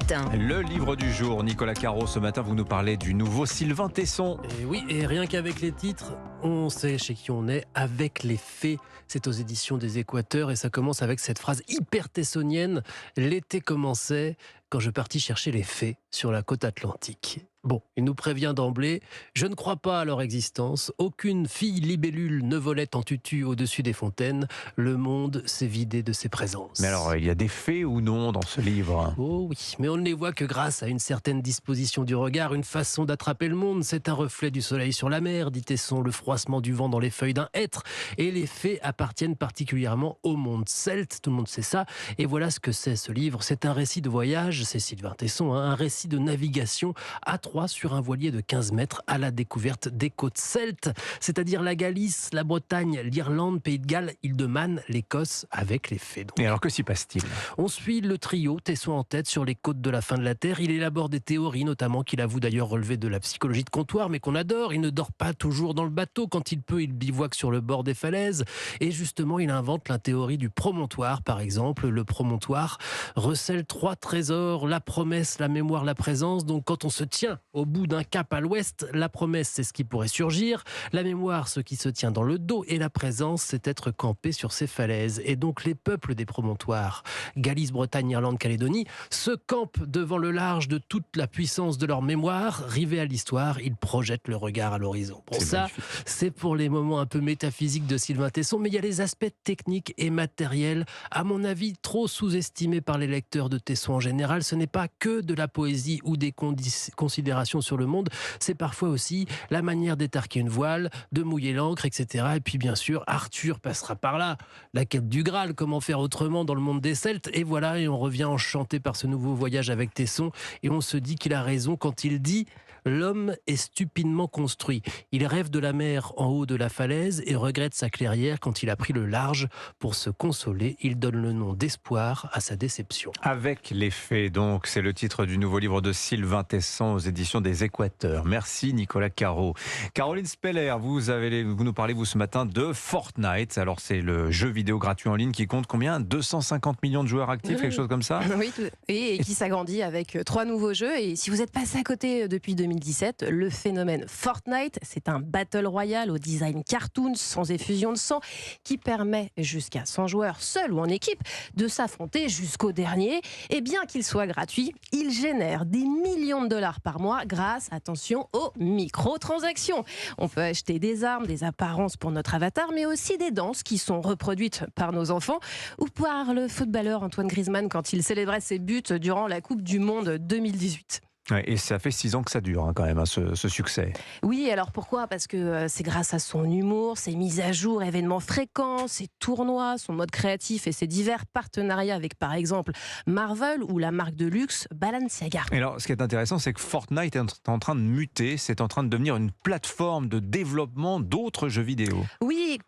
matin. Le livre du jour, Nicolas Caro, ce matin vous nous parlez du nouveau Sylvain Tesson. Et oui, et rien qu'avec les titres, on sait chez qui on est, avec les fées. C'est aux éditions des Équateurs et ça commence avec cette phrase hyper tessonienne. L'été commençait quand je partis chercher les fées sur la côte atlantique. Bon, il nous prévient d'emblée, je ne crois pas à leur existence, aucune fille libellule ne volait en tutu au-dessus des fontaines, le monde s'est vidé de ses présences. Mais alors, il y a des fées ou non dans ce livre? Oh oui, mais on ne les voit que grâce à une certaine disposition du regard, une façon d'attraper le monde. C'est un reflet du soleil sur la mer, dit Tesson, le froissement du vent dans les feuilles d'un hêtre. Et les fées appartiennent particulièrement au monde celte, tout le monde sait ça. Et voilà ce que c'est ce livre, c'est un récit de voyage, c'est Sylvain Tesson, un récit de navigation à trois sur un voilier de 15 mètres à la découverte des côtes celtes, c'est-à-dire la Galice, la Bretagne, l'Irlande, Pays de Galles, Île-de-Man, l'Écosse, avec les fées. Donc. Et alors que s'y passe-t-il? On suit le trio, Tesson en tête sur les côtes de la fin de la Terre. Il élabore des théories, notamment qu'il avoue d'ailleurs relever de la psychologie de comptoir, mais qu'on adore. Il ne dort pas toujours dans le bateau. Quand il peut, il bivouaque sur le bord des falaises. Et justement, il invente la théorie du promontoire, par exemple. Le promontoire recèle 3 trésors, la promesse, la mémoire, la présence. Donc quand on se tient au bout d'un cap à l'ouest, la promesse, c'est ce qui pourrait surgir. La mémoire, ce qui se tient dans le dos. Et la présence, c'est être campé sur ces falaises. Et donc les peuples des promontoires, Galice, Bretagne, Irlande, Calédonie, se campent devant le large de toute la puissance de leur mémoire. Rivés à l'histoire, ils projettent le regard à l'horizon. Pour ça, magnifique. c'est pour les moments un peu métaphysiques de Sylvain Tesson, mais il y a les aspects techniques et matériels, à mon avis, trop sous-estimés par les lecteurs de Tesson en général. Ce n'est pas que de la poésie ou des considérations sur le monde, c'est parfois aussi la manière d'étarquer une voile, de mouiller l'encre, etc. Et puis bien sûr, Arthur passera par là. La quête du Graal, comment faire autrement dans le monde des Celtes. Et voilà, et on revient enchanté par ce nouveau voyage avec Tesson. Et on se dit qu'il a raison quand il dit « L'homme est stupidement construit. Il rêve de la mer en haut de la falaise et regrette sa clairière quand il a pris le large. Pour se consoler, il donne le nom d'espoir à sa déception. » Avec les fées, donc, c'est le titre du nouveau livre de Sylvain Tesson aux éditions des Équateurs. Merci Nicolas Caro. Caroline Speller, vous nous parlez vous ce matin de Fortnite. Alors c'est le jeu vidéo gratuit en ligne qui compte combien? 250 millions de joueurs actifs, quelque chose comme ça? Oui, et qui s'agrandit avec 3 nouveaux jeux. Et si vous êtes passé à côté depuis 2017, le phénomène Fortnite, c'est un battle royale au design cartoon, sans effusion de sang, qui permet jusqu'à 100 joueurs, seuls ou en équipe, de s'affronter jusqu'au dernier. Et bien qu'il soit gratuit, il génère des millions de dollars par mois grâce, attention, aux microtransactions. On peut acheter des armes, des apparences pour notre avatar, mais aussi des danses qui sont reproduites par nos enfants, ou par le footballeur Antoine Griezmann quand il célébrait ses buts durant la Coupe du Monde 2018. Ouais, et ça fait 6 ans que ça dure quand même, ce succès. Oui, alors pourquoi? Parce que c'est grâce à son humour, ses mises à jour, événements fréquents, ses tournois, son mode créatif et ses divers partenariats avec par exemple Marvel ou la marque de luxe Balenciaga. Et alors, ce qui est intéressant, c'est que Fortnite est en train de muter, c'est en train de devenir une plateforme de développement d'autres jeux vidéo. Oui,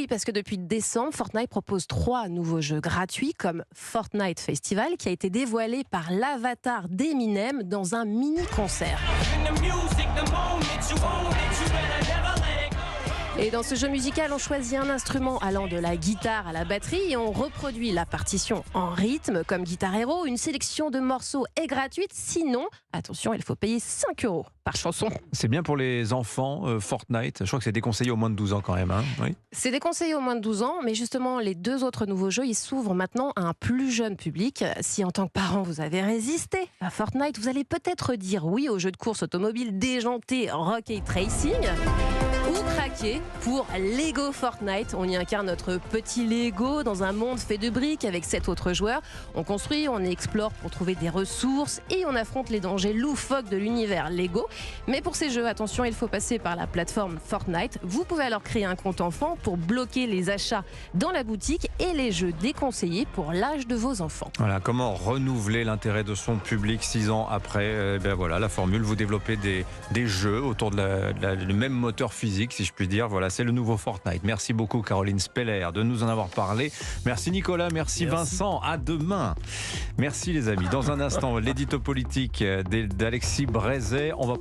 parce que depuis décembre, Fortnite propose 3 nouveaux jeux gratuits comme Fortnite Festival qui a été dévoilé par l'avatar d'Eminem dans un mini-concert. Et dans ce jeu musical, on choisit un instrument allant de la guitare à la batterie et on reproduit la partition en rythme comme Guitar Hero. Une sélection de morceaux est gratuite, sinon, attention, il faut payer 5 € par chanson. C'est bien pour les enfants, Fortnite. Je crois que c'est déconseillé aux moins de 12 ans quand même. Hein, oui. C'est déconseillé aux moins de 12 ans, mais justement, les 2 autres nouveaux jeux, ils s'ouvrent maintenant à un plus jeune public. Si en tant que parent, vous avez résisté à Fortnite, vous allez peut-être dire oui aux jeux de course automobile déjanté Rocket Racing. Ou craquer pour Lego Fortnite. On y incarne notre petit Lego dans un monde fait de briques avec 7 autres joueurs. On construit, on explore pour trouver des ressources et on affronte les dangers loufoques de l'univers Lego. Mais pour ces jeux, attention, il faut passer par la plateforme Fortnite. Vous pouvez alors créer un compte enfant pour bloquer les achats dans la boutique et les jeux déconseillés pour l'âge de vos enfants. Voilà, comment renouveler l'intérêt de son public 6 ans après? Ben voilà, la formule, vous développez des jeux autour de du même moteur physique, si je puis dire. Voilà, c'est le nouveau Fortnite. Merci beaucoup Caroline Speller de nous en avoir parlé. Merci Nicolas, merci Vincent. À demain. Merci les amis. Dans un instant, l'édito politique d'Alexis Brézet. On va parler